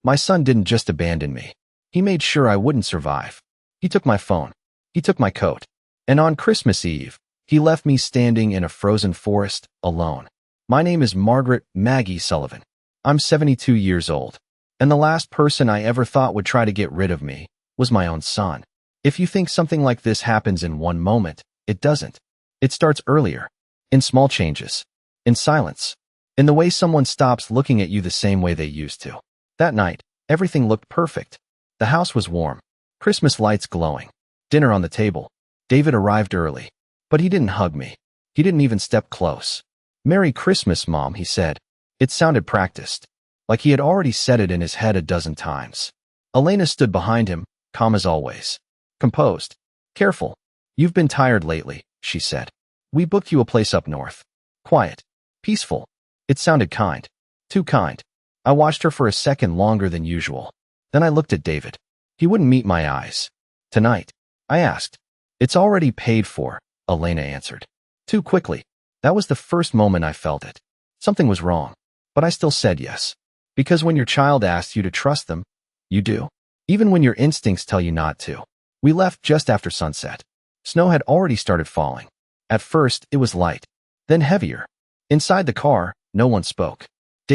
My son didn't just abandon me. He made sure I wouldn't survive. He took my phone. He took my coat. And on Christmas Eve, he left me standing in a frozen forest, alone. My name is Margaret Maggie Sullivan. I'm 72 years old. And the last person I ever thought would try to get rid of me was my own son. If you think something like this happens in one moment, it doesn't. It starts earlier. In small changes. In silence. In the way someone stops looking at you the same way they used to. That night, everything looked perfect. The house was warm. Christmas lights glowing. Dinner on the table. David arrived early. But he didn't hug me. He didn't even step close. "Merry Christmas, Mom," he said. It sounded practiced. Like he had already said it in his head a dozen times. Elena stood behind him, calm as always. Composed. "Careful. You've been tired lately," she said. "We booked you a place up north. Quiet. Peaceful." It sounded kind. Too kind. I watched her for a second longer than usual. Then I looked at David. He wouldn't meet my eyes. "Tonight?" I asked. "It's already paid for," Elena answered. Too quickly. That was the first moment I felt it. Something was wrong. But I still said yes. Because when your child asks you to trust them, you do. Even when your instincts tell you not to. We left just after sunset. Snow had already started falling. At first, it was light. Then heavier. Inside the car, no one spoke.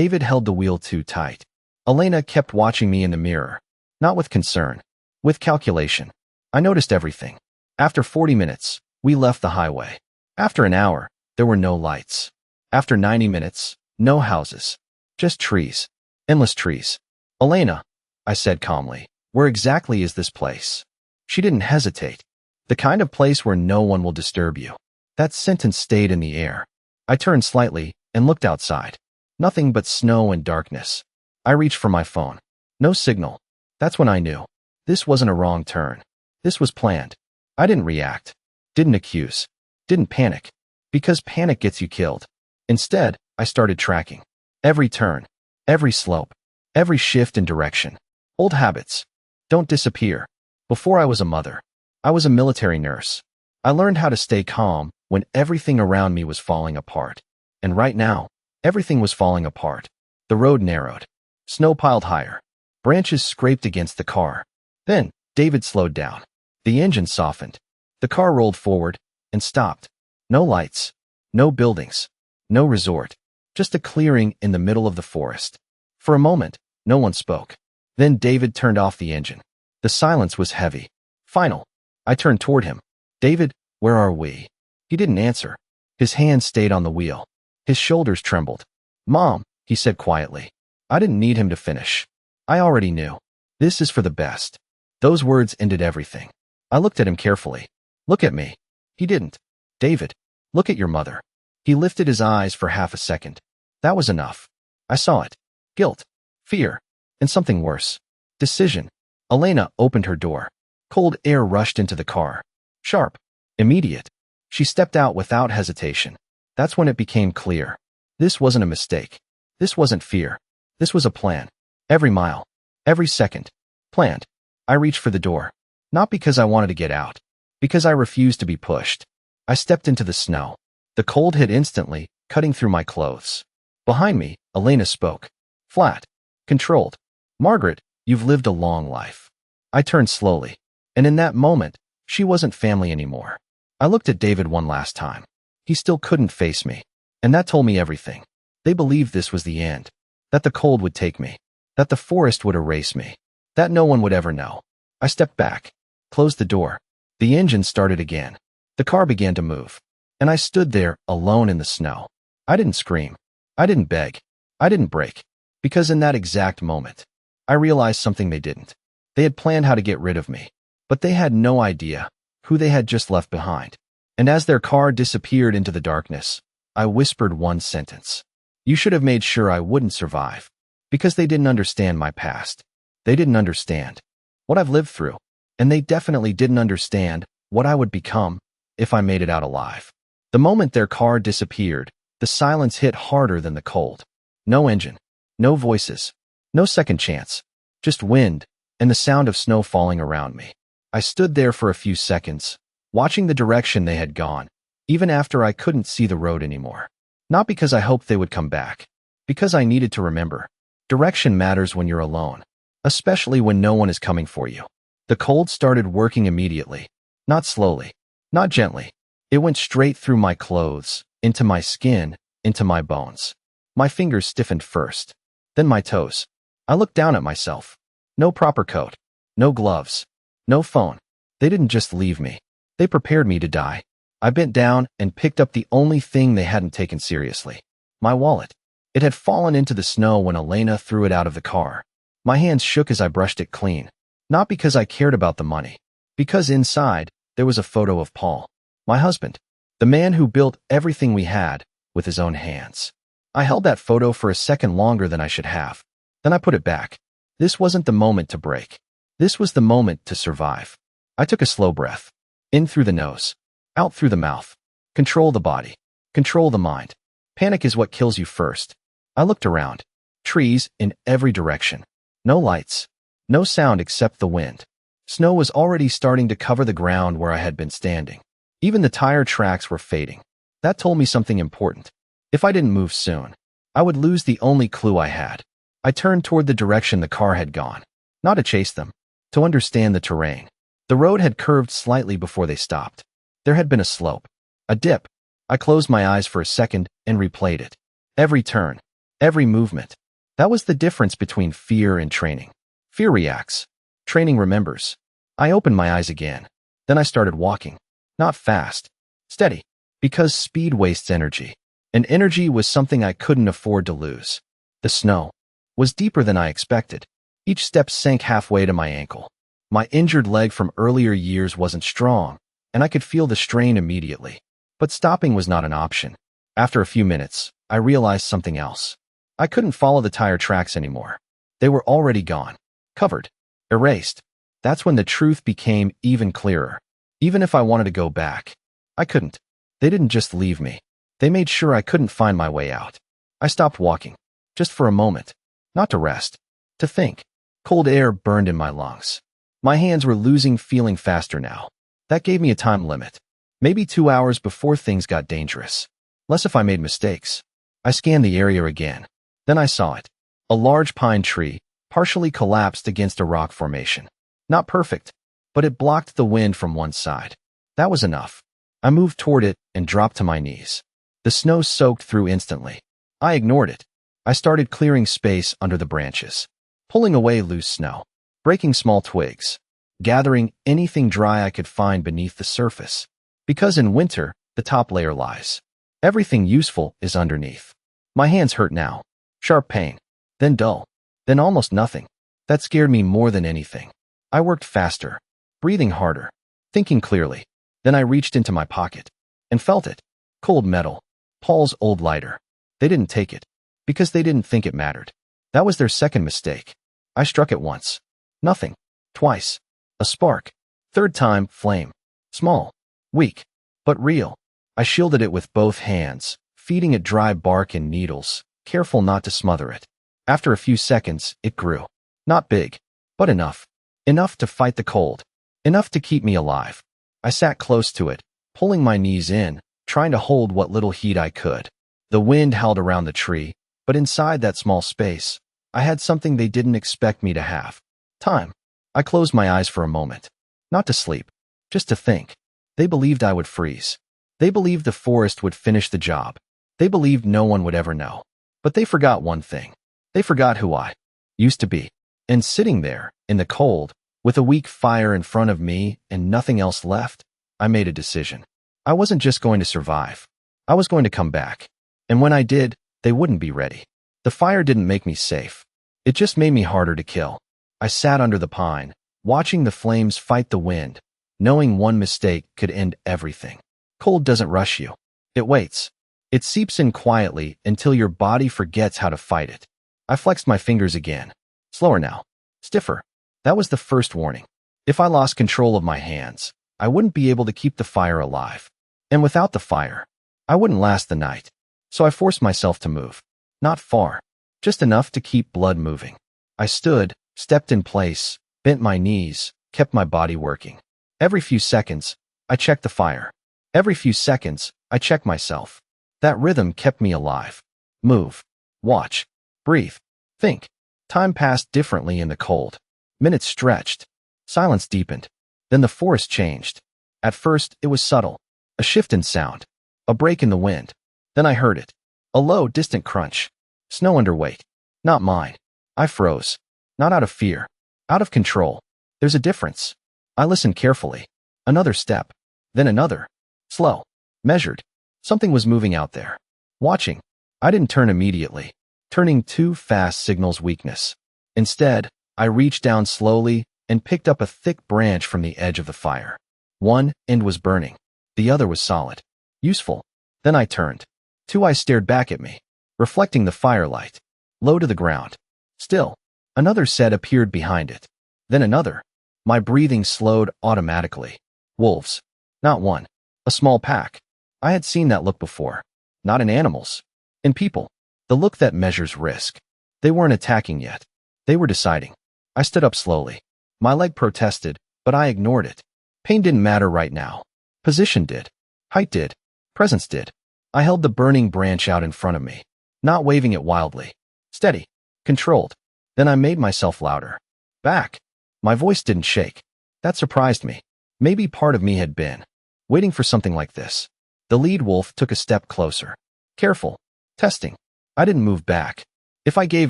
David held the wheel too tight. Elena kept watching me in the mirror. Not with concern. With calculation. I noticed everything. After 40 minutes, we left the highway. After an hour, there were no lights. After 90 minutes, no houses. Just trees. Endless trees. "Elena," I said calmly, "where exactly is this place?" She didn't hesitate. "The kind of place where no one will disturb you." That sentence stayed in the air. I turned slightly and looked outside. Nothing but snow and darkness. I reached for my phone. No signal. That's when I knew. This wasn't a wrong turn. This was planned. I didn't react. Didn't accuse. Didn't panic. Because panic gets you killed. Instead, I started tracking. Every turn. Every slope. Every shift in direction. Old habits. Don't disappear. Before I was a mother, I was a military nurse. I learned how to stay calm when everything around me was falling apart. And right now, everything was falling apart. The road narrowed. Snow piled higher. Branches scraped against the car. Then, David slowed down. The engine softened. The car rolled forward and stopped. No lights. No buildings. No resort. Just a clearing in the middle of the forest. For a moment, no one spoke. Then David turned off the engine. The silence was heavy. Final. I turned toward him. "David, where are we?" He didn't answer. His hand stayed on the wheel. His shoulders trembled. "Mom," he said quietly. I didn't need him to finish. I already knew. This is for the best. Those words ended everything. I looked at him carefully. "Look at me." He didn't. "David, look at your mother." He lifted his eyes for half a second. That was enough. I saw it. Guilt, fear, and something worse. Decision. Elena opened her door. Cold air rushed into the car. Sharp. Immediate. She stepped out without hesitation. That's when it became clear. This wasn't a mistake. This wasn't fear. This was a plan. Every mile. Every second. Planned. I reached for the door. Not because I wanted to get out. Because I refused to be pushed. I stepped into the snow. The cold hit instantly, cutting through my clothes. Behind me, Elena spoke. Flat. Controlled. "Margaret, you've lived a long life." I turned slowly. And in that moment, she wasn't family anymore. I looked at David one last time. He still couldn't face me. And that told me everything. They believed this was the end. That the cold would take me. That the forest would erase me. That no one would ever know. I stepped back. Closed the door. The engine started again. The car began to move. And I stood there, alone in the snow. I didn't scream. I didn't beg. I didn't break. Because in that exact moment, I realized something they didn't. They had planned how to get rid of me. But they had no idea who they had just left behind. And as their car disappeared into the darkness, I whispered one sentence. "You should have made sure I wouldn't survive." Because they didn't understand my past. They didn't understand what I've lived through. And they definitely didn't understand what I would become if I made it out alive. The moment their car disappeared, the silence hit harder than the cold. No engine. No voices. No second chance. Just wind and the sound of snow falling around me. I stood there for a few seconds, watching the direction they had gone, even after I couldn't see the road anymore. Not because I hoped they would come back. Because I needed to remember. Direction matters when you're alone. especially when no one is coming for you. The cold started working immediately. Not slowly, not gently. It went straight through my clothes, into my skin, into my bones. My fingers stiffened first, then my toes. I looked down at myself. No proper coat, no gloves, no phone. They didn't just leave me. They prepared me to die. I bent down and picked up the only thing they hadn't taken seriously. My wallet. It had fallen into the snow when Elena threw it out of the car. My hands shook as I brushed it clean. Not because I cared about the money. Because inside, there was a photo of Paul. My husband. The man who built everything we had with his own hands. I held that photo for a second longer than I should have. Then I put it back. This wasn't the moment to break. This was the moment to survive. I took a slow breath. In through the nose. Out through the mouth. Control the body. Control the mind. Panic is what kills you first. I looked around. Trees in every direction. No lights. No sound except the wind. Snow was already starting to cover the ground where I had been standing. Even the tire tracks were fading. That told me something important. If I didn't move soon, I would lose the only clue I had. I turned toward the direction the car had gone. Not to chase them. To understand the terrain. The road had curved slightly before they stopped. There had been a slope. A dip. I closed my eyes for a second and replayed it. Every turn. Every movement. That was the difference between fear and training. Fear reacts. Training remembers. I opened my eyes again. Then I started walking. Not fast. Steady. Because speed wastes energy. And energy was something I couldn't afford to lose. The snow was deeper than I expected. Each step sank halfway to my ankle. My injured leg from earlier years wasn't strong, and I could feel the strain immediately. But stopping was not an option. After a few minutes, I realized something else. I couldn't follow the tire tracks anymore. They were already gone. Covered. Erased. That's when the truth became even clearer. Even if I wanted to go back, I couldn't. They didn't just leave me. They made sure I couldn't find my way out. I stopped walking. Just for a moment. Not to rest. To think. Cold air burned in my lungs. My hands were losing feeling faster now. That gave me a time limit. Maybe 2 hours before things got dangerous. Less if I made mistakes. I scanned the area again. Then I saw it. A large pine tree, partially collapsed against a rock formation. Not perfect, but it blocked the wind from one side. That was enough. I moved toward it and dropped to my knees. The snow soaked through instantly. I ignored it. I started clearing space under the branches, pulling away loose snow, breaking small twigs, gathering anything dry I could find beneath the surface. Because in winter, the top layer lies. Everything useful is underneath. My hands hurt now. Sharp pain. Then dull. Then almost nothing. That scared me more than anything. I worked faster, breathing harder, thinking clearly. Then I reached into my pocket and felt it. Cold metal. Paul's old lighter. They didn't take it because they didn't think it mattered. That was their second mistake. I struck it once. Nothing. Twice. A spark. Third time, flame. Small. Weak. But real. I shielded it with both hands, feeding it dry bark and needles, careful not to smother it. After a few seconds, it grew. Not big, but enough. Enough to fight the cold. Enough to keep me alive. I sat close to it, pulling my knees in, trying to hold what little heat I could. The wind howled around the tree, but inside that small space, I had something they didn't expect me to have. Time. I closed my eyes for a moment. Not to sleep, just to think. They believed I would freeze. They believed the forest would finish the job. They believed no one would ever know. But they forgot one thing. They forgot who I used to be. And sitting there, in the cold, with a weak fire in front of me and nothing else left, I made a decision. I wasn't just going to survive. I was going to come back. And when I did, they wouldn't be ready. The fire didn't make me safe. It just made me harder to kill. I sat under the pine, watching the flames fight the wind, knowing one mistake could end everything. Cold doesn't rush you. It waits. It seeps in quietly until your body forgets how to fight it. I flexed my fingers again. Slower now. Stiffer. That was the first warning. If I lost control of my hands, I wouldn't be able to keep the fire alive. And without the fire, I wouldn't last the night. So I forced myself to move. Not far. Just enough to keep blood moving. I stood, stepped in place, bent my knees, kept my body working. Every few seconds, I checked the fire. Every few seconds, I checked myself. That rhythm kept me alive. Move. Watch. Breathe. Think. Time passed differently in the cold. Minutes stretched. Silence deepened. Then the forest changed. At first, it was subtle. A shift in sound. A break in the wind. Then I heard it. A low, distant crunch. Snow under weight. Not mine. I froze. Not out of fear. Out of control. There's a difference. I listened carefully. Another step. Then another. Slow. Measured. Something was moving out there. Watching. I didn't turn immediately. Turning too fast signals weakness. Instead, I reached down slowly and picked up a thick branch from the edge of the fire. One end was burning. The other was solid. Useful. Then I turned. Two eyes stared back at me, reflecting the firelight. Low to the ground. Still. Another set appeared behind it. Then another. My breathing slowed automatically. Wolves. Not one. A small pack. I had seen that look before. Not in animals. In people. The look that measures risk. They weren't attacking yet. They were deciding. I stood up slowly. My leg protested, but I ignored it. Pain didn't matter right now. Position did. Height did. Presence did. I held the burning branch out in front of me, not waving it wildly. Steady. Controlled. Then I made myself louder. Back. My voice didn't shake. That surprised me. Maybe part of me had been waiting for something like this. The lead wolf took a step closer. Careful. Testing. I didn't move back. If I gave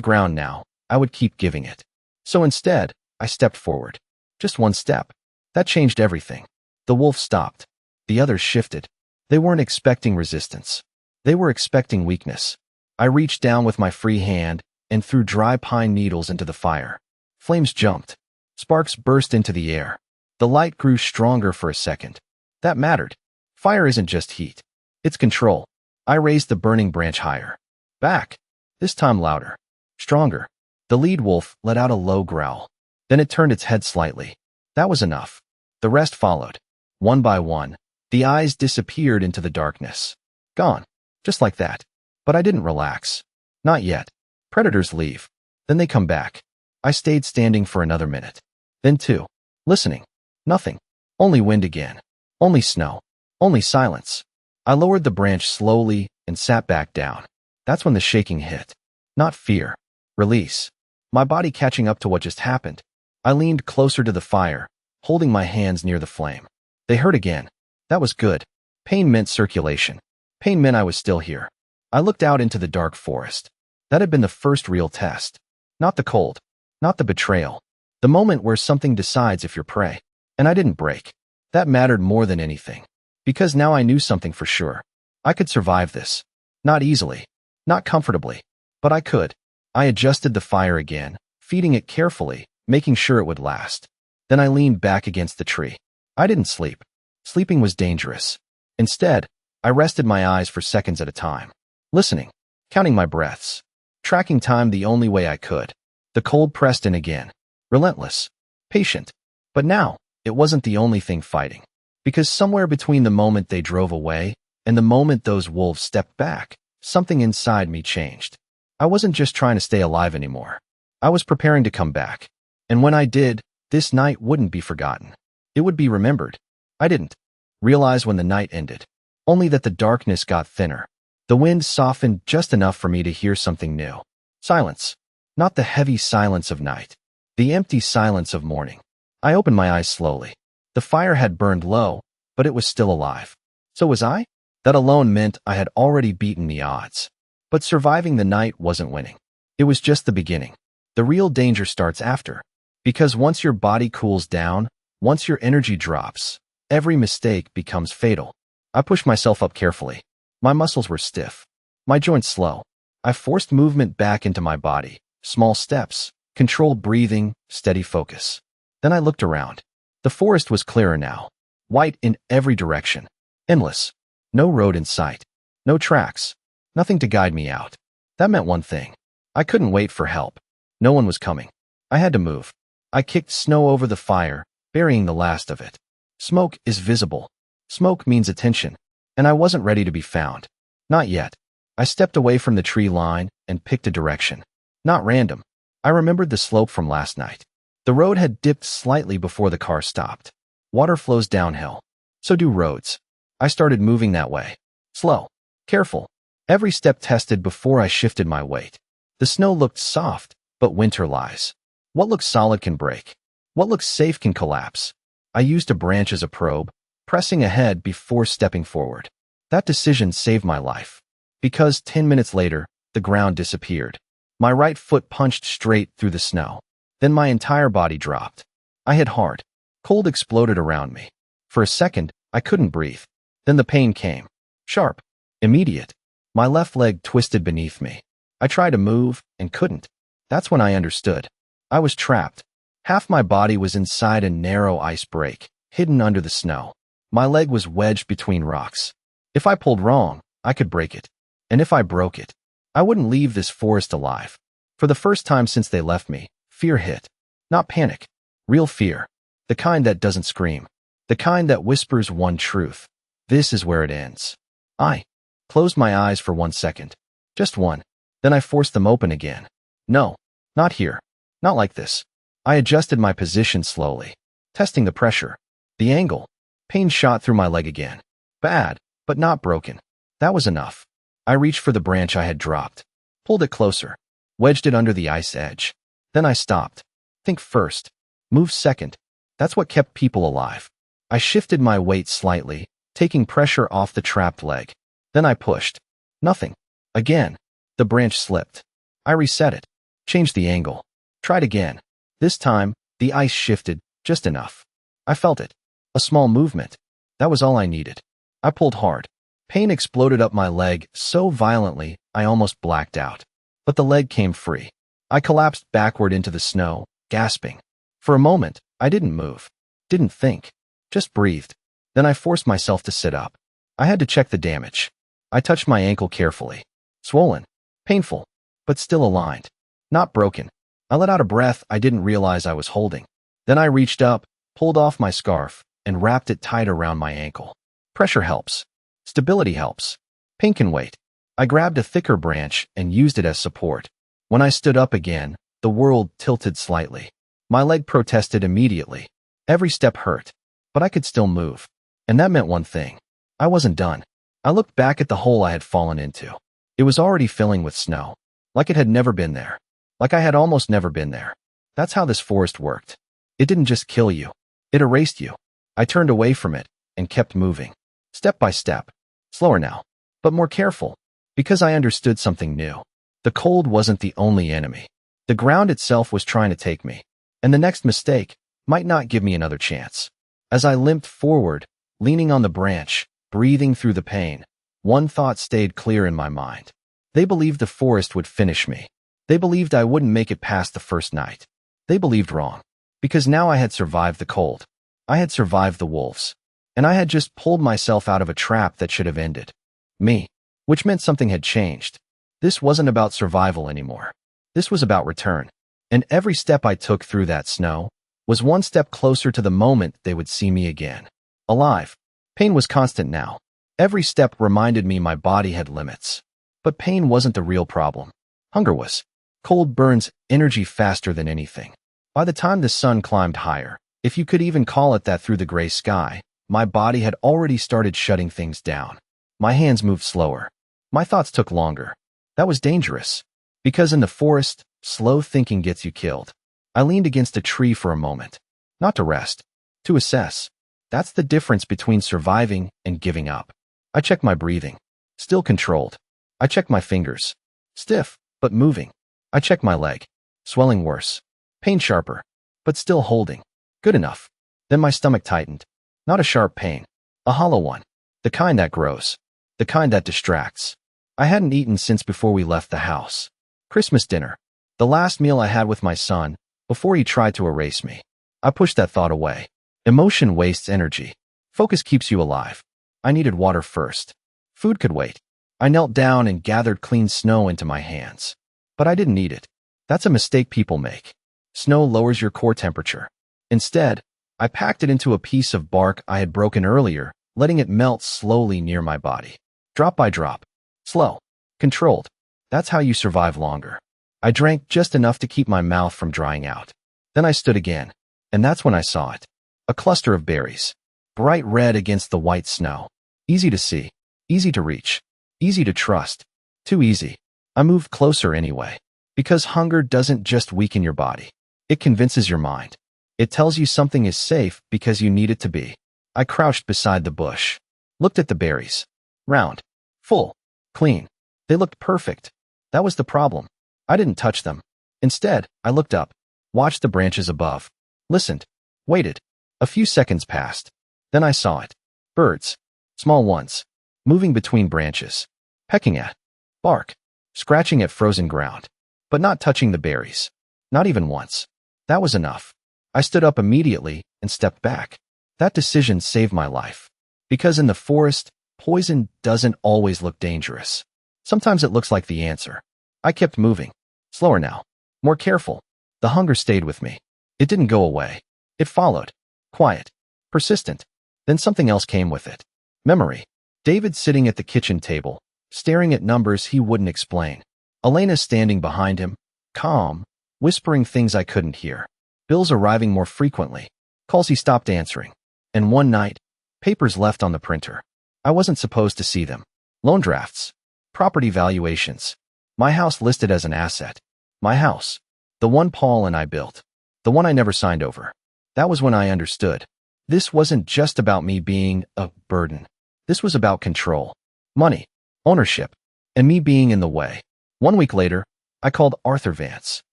ground now, I would keep giving it. So instead, I stepped forward. Just one step. That changed everything. The wolf stopped. The others shifted. They weren't expecting resistance. They were expecting weakness. I reached down with my free hand and threw dry pine needles into the fire. Flames jumped. Sparks burst into the air. The light grew stronger for a second. That mattered. Fire isn't just heat. It's control. I raised the burning branch higher. Back. This time louder. Stronger. The lead wolf let out a low growl. Then it turned its head slightly. That was enough. The rest followed. One by one, the eyes disappeared into the darkness. Gone. Just like that. But I didn't relax. Not yet. Predators leave. Then they come back. I stayed standing for another minute. Then two. Listening. Nothing. Only wind again. Only snow. Only silence. I lowered the branch slowly and sat back down. That's when the shaking hit. Not fear. Release. My body catching up to what just happened. I leaned closer to the fire, holding my hands near the flame. They hurt again. That was good. Pain meant circulation. Pain meant I was still here. I looked out into the dark forest. That had been the first real test. Not the cold. Not the betrayal. The moment where something decides if you're prey. And I didn't break. That mattered more than anything. Because now I knew something for sure. I could survive this. Not easily. Not comfortably. But I could. I adjusted the fire again, feeding it carefully, making sure it would last. Then I leaned back against the tree. I didn't sleep. Sleeping was dangerous. Instead, I rested my eyes for seconds at a time. Listening. Counting my breaths. Tracking time the only way I could. The cold pressed in again. Relentless. Patient. But now, it wasn't the only thing fighting. Because somewhere between the moment they drove away and the moment those wolves stepped back, something inside me changed. I wasn't just trying to stay alive anymore. I was preparing to come back. And when I did, this night wouldn't be forgotten. It would be remembered. I didn't realize when the night ended. Only that the darkness got thinner. The wind softened just enough for me to hear something new. Silence. Not the heavy silence of night. The empty silence of morning. I opened my eyes slowly. The fire had burned low, but it was still alive. So was I? That alone meant I had already beaten the odds. But surviving the night wasn't winning. It was just the beginning. The real danger starts after. Because once your body cools down, once your energy drops, every mistake becomes fatal. I pushed myself up carefully. My muscles were stiff. My joints slow. I forced movement back into my body. Small steps, controlled breathing, steady focus. Then I looked around. The forest was clearer now. White in every direction. Endless. No road in sight. No tracks. Nothing to guide me out. That meant one thing. I couldn't wait for help. No one was coming. I had to move. I kicked snow over the fire, burying the last of it. Smoke is visible. Smoke means attention. And I wasn't ready to be found. Not yet. I stepped away from the tree line and picked a direction. Not random. I remembered the slope from last night. The road had dipped slightly before the car stopped. Water flows downhill. So do roads. I started moving that way. Slow. Careful. Every step tested before I shifted my weight. The snow looked soft, but winter lies. What looks solid can break. What looks safe can collapse. I used a branch as a probe, pressing ahead before stepping forward. That decision saved my life. Because 10 minutes later, the ground disappeared. My right foot punched straight through the snow. Then my entire body dropped. I hit hard. Cold exploded around me. For a second, I couldn't breathe. Then the pain came. Sharp. Immediate. My left leg twisted beneath me. I tried to move and couldn't. That's when I understood. I was trapped. Half my body was inside a narrow ice break, hidden under the snow. My leg was wedged between rocks. If I pulled wrong, I could break it. And if I broke it, I wouldn't leave this forest alive. For the first time since they left me, fear hit. Not panic. Real fear. The kind that doesn't scream. The kind that whispers one truth. This is where it ends. I closed my eyes for 1 second. Just one. Then I forced them open again. No, not here. Not like this. I adjusted my position slowly, testing the pressure, the angle. Pain shot through my leg again. Bad, but not broken. That was enough. I reached for the branch I had dropped, pulled it closer, wedged it under the ice edge. Then I stopped. Think first. Move second. That's what kept people alive. I shifted my weight slightly, taking pressure off the trapped leg. Then I pushed. Nothing. Again. The branch slipped. I reset it. Changed the angle. Tried again. This time, the ice shifted, just enough. I felt it. A small movement. That was all I needed. I pulled hard. Pain exploded up my leg so violently I almost blacked out. But the leg came free. I collapsed backward into the snow, gasping. For a moment, I didn't move. Didn't think. Just breathed. Then I forced myself to sit up. I had to check the damage. I touched my ankle carefully. Swollen. Painful. But still aligned. Not broken. I let out a breath I didn't realize I was holding. Then I reached up, pulled off my scarf, and wrapped it tight around my ankle. Pressure helps. Stability helps. Pain can wait. I grabbed a thicker branch and used it as support. When I stood up again, the world tilted slightly. My leg protested immediately. Every step hurt, but I could still move. And that meant one thing. I wasn't done. I looked back at the hole I had fallen into. It was already filling with snow. Like it had never been there. Like I had almost never been there. That's how this forest worked. It didn't just kill you. It erased you. I turned away from it and kept moving. Step by step. Slower now, but more careful. Because I understood something new. The cold wasn't the only enemy. The ground itself was trying to take me. And the next mistake might not give me another chance. As I limped forward, leaning on the branch, breathing through the pain, one thought stayed clear in my mind. They believed the forest would finish me. They believed I wouldn't make it past the first night. They believed wrong. Because now I had survived the cold. I had survived the wolves. And I had just pulled myself out of a trap that should have ended me. Which meant something had changed. This wasn't about survival anymore. This was about return. And every step I took through that snow was one step closer to the moment they would see me again. Alive. Pain was constant now. Every step reminded me my body had limits. But pain wasn't the real problem. Hunger was. Cold burns energy faster than anything. By the time the sun climbed higher, if you could even call it that through the gray sky, my body had already started shutting things down. My hands moved slower. My thoughts took longer. That was dangerous. Because in the forest, slow thinking gets you killed. I leaned against a tree for a moment. Not to rest. To assess. That's the difference between surviving and giving up. I checked my breathing. Still controlled. I checked my fingers. Stiff, but moving. I checked my leg. Swelling worse. Pain sharper, but still holding. Good enough. Then my stomach tightened. Not a sharp pain. A hollow one. The kind that grows. The kind that distracts. I hadn't eaten since before we left the house. Christmas dinner. The last meal I had with my son, before he tried to erase me. I pushed that thought away. Emotion wastes energy. Focus keeps you alive. I needed water first. Food could wait. I knelt down and gathered clean snow into my hands. But I didn't need it. That's a mistake people make. Snow lowers your core temperature. Instead, I packed it into a piece of bark I had broken earlier, letting it melt slowly near my body. Drop by drop. Slow. Controlled. That's how you survive longer. I drank just enough to keep my mouth from drying out. Then I stood again. And that's when I saw it. A cluster of berries. Bright red against the white snow. Easy to see. Easy to reach. Easy to trust. Too easy. I moved closer anyway. Because hunger doesn't just weaken your body. It convinces your mind. It tells you something is safe because you need it to be. I crouched beside the bush. Looked at the berries. Round. Full. Clean. They looked perfect. That was the problem. I didn't touch them. Instead, I looked up. Watched the branches above. Listened. Waited. A few seconds passed. Then I saw it. Birds. Small ones. Moving between branches. Pecking at. Bark. Scratching at frozen ground. But not touching the berries. Not even once. That was enough. I stood up immediately and stepped back. That decision saved my life. Because in the forest, poison doesn't always look dangerous. Sometimes it looks like the answer. I kept moving. Slower now. More careful. The hunger stayed with me. It didn't go away. It followed. Quiet. Persistent. Then something else came with it. Memory. David sitting at the kitchen table, staring at numbers he wouldn't explain. Elena standing behind him, calm, whispering things I couldn't hear. Bills arriving more frequently. Calls he stopped answering. And one night, papers left on the printer. I wasn't supposed to see them. Loan drafts. Property valuations. My house listed as an asset. My house. The one Paul and I built. The one I never signed over. That was when I understood. This wasn't just about me being a burden. This was about control, money, ownership, and me being in the way. 1 week later, I called Arthur Vance.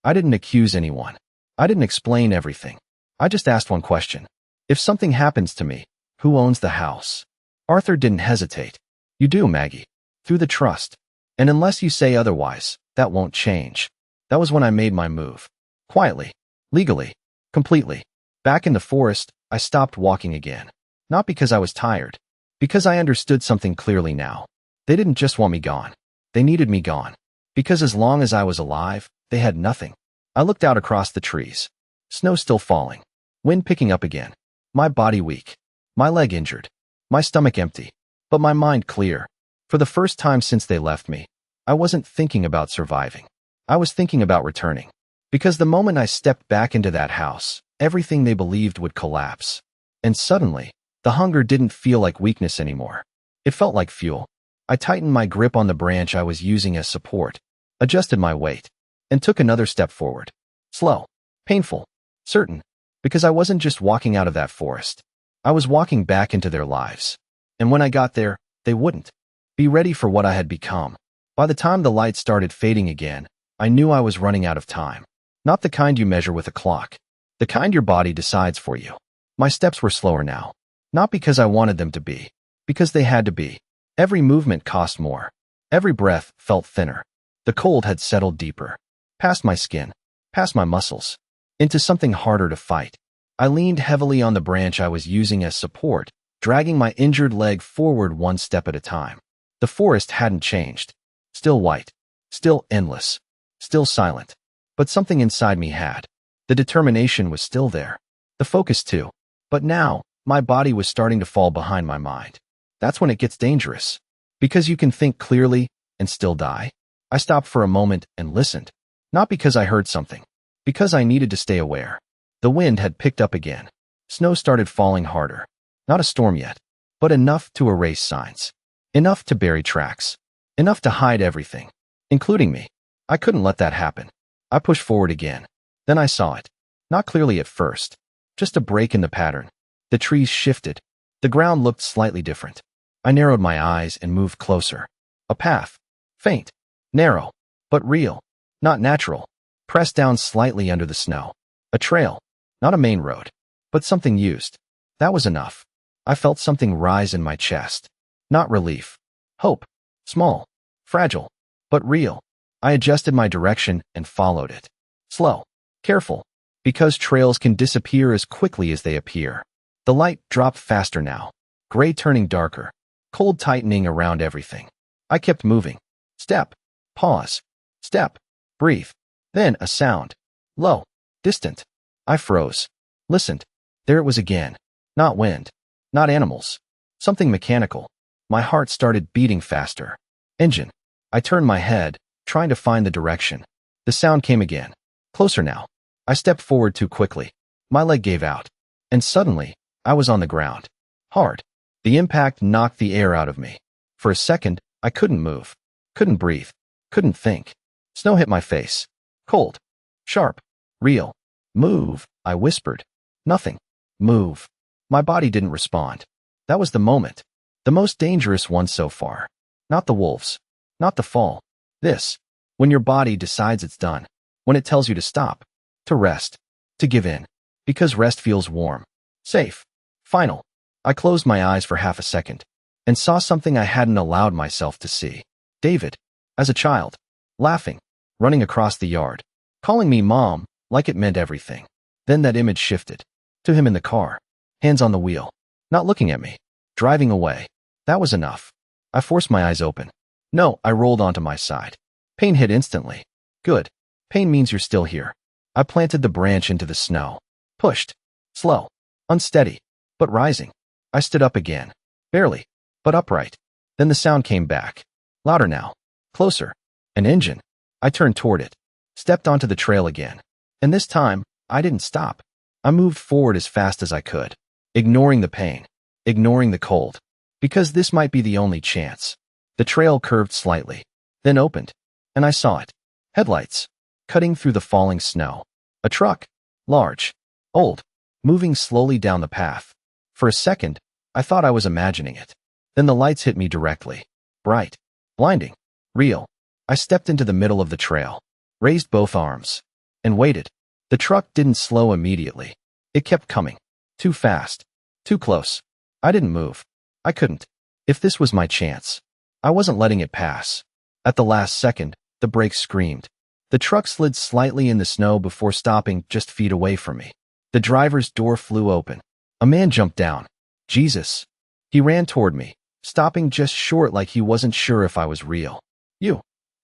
I didn't accuse anyone. I didn't explain everything. I just asked one question. If something happens to me, who owns the house? Arthur didn't hesitate. You do, Maggie. Through the trust. And unless you say otherwise, that won't change. That was when I made my move. Quietly. Legally. Completely. Back in the forest, I stopped walking again. Not because I was tired. Because I understood something clearly now. They didn't just want me gone. They needed me gone. Because as long as I was alive, they had nothing. I looked out across the trees. Snow still falling. Wind picking up again. My body weak. My leg injured. My stomach empty. But my mind clear. For the first time since they left me, I wasn't thinking about surviving. I was thinking about returning. Because the moment I stepped back into that house, everything they believed would collapse. And suddenly, the hunger didn't feel like weakness anymore. It felt like fuel. I tightened my grip on the branch I was using as support, adjusted my weight, and took another step forward. Slow, painful, certain, because I wasn't just walking out of that forest. I was walking back into their lives. And when I got there, they wouldn't be ready for what I had become. By the time the light started fading again, I knew I was running out of time. Not the kind you measure with a clock. The kind your body decides for you. My steps were slower now. Not because I wanted them to be. Because they had to be. Every movement cost more. Every breath felt thinner. The cold had settled deeper. Past my skin. Past my muscles. Into something harder to fight. I leaned heavily on the branch I was using as support, dragging my injured leg forward one step at a time. The forest hadn't changed. Still white. Still endless. Still silent. But something inside me had. The determination was still there. The focus too. But now, my body was starting to fall behind my mind. That's when it gets dangerous. Because you can think clearly and still die. I stopped for a moment and listened. Not because I heard something. Because I needed to stay aware. The wind had picked up again. Snow started falling harder. Not a storm yet, but enough to erase signs. Enough to bury tracks. Enough to hide everything, including me. I couldn't let that happen. I pushed forward again. Then I saw it. Not clearly at first. Just a break in the pattern. The trees shifted. The ground looked slightly different. I narrowed my eyes and moved closer. A path. Faint. Narrow. But real. Not natural. Pressed down slightly under the snow. A trail. Not a main road. But something used. That was enough. I felt something rise in my chest. Not relief. Hope. Small. Fragile. But real. I adjusted my direction and followed it. Slow. Careful. Because trails can disappear as quickly as they appear. The light dropped faster now. Gray turning darker. Cold tightening around everything. I kept moving. Step. Pause. Step. Breathe. Then a sound. Low. Distant. I froze. Listened. There it was again. Not wind. Not animals. Something mechanical. My heart started beating faster. Engine. I turned my head, trying to find the direction. The sound came again. Closer now. I stepped forward too quickly. My leg gave out. And suddenly, I was on the ground. Hard. The impact knocked the air out of me. For a second, I couldn't move. Couldn't breathe. Couldn't think. Snow hit my face. Cold. Sharp. Real. Move, I whispered. Nothing. Move. My body didn't respond. That was the moment. The most dangerous one so far. Not the wolves. Not the fall. This. When your body decides it's done. When it tells you to stop. To rest. To give in. Because rest feels warm. Safe. Final. I closed my eyes for half a second and saw something I hadn't allowed myself to see. David. As a child. Laughing. Running across the yard. Calling me mom, like it meant everything. Then that image shifted. To him in the car. Hands on the wheel. Not looking at me. Driving away. That was enough. I forced my eyes open. No, I rolled onto my side. Pain hit instantly. Good. Pain means you're still here. I planted the branch into the snow. Pushed. Slow. Unsteady. But rising. I stood up again. Barely. But upright. Then the sound came back. Louder now. Closer. An engine. I turned toward it. Stepped onto the trail again. And this time, I didn't stop. I moved forward as fast as I could. Ignoring the pain. Ignoring the cold. Because this might be the only chance. The trail curved slightly. Then opened. And I saw it. Headlights. Cutting through the falling snow. A truck. Large. Old. Moving slowly down the path. For a second, I thought I was imagining it. Then the lights hit me directly. Bright. Blinding. Real. I stepped into the middle of the trail. Raised both arms. And waited. The truck didn't slow immediately. It kept coming. Too fast. Too close. I didn't move. I couldn't. If this was my chance. I wasn't letting it pass. At the last second, the brakes screamed. The truck slid slightly in the snow before stopping just feet away from me. The driver's door flew open. A man jumped down. Jesus. He ran toward me, stopping just short like he wasn't sure if I was real. You.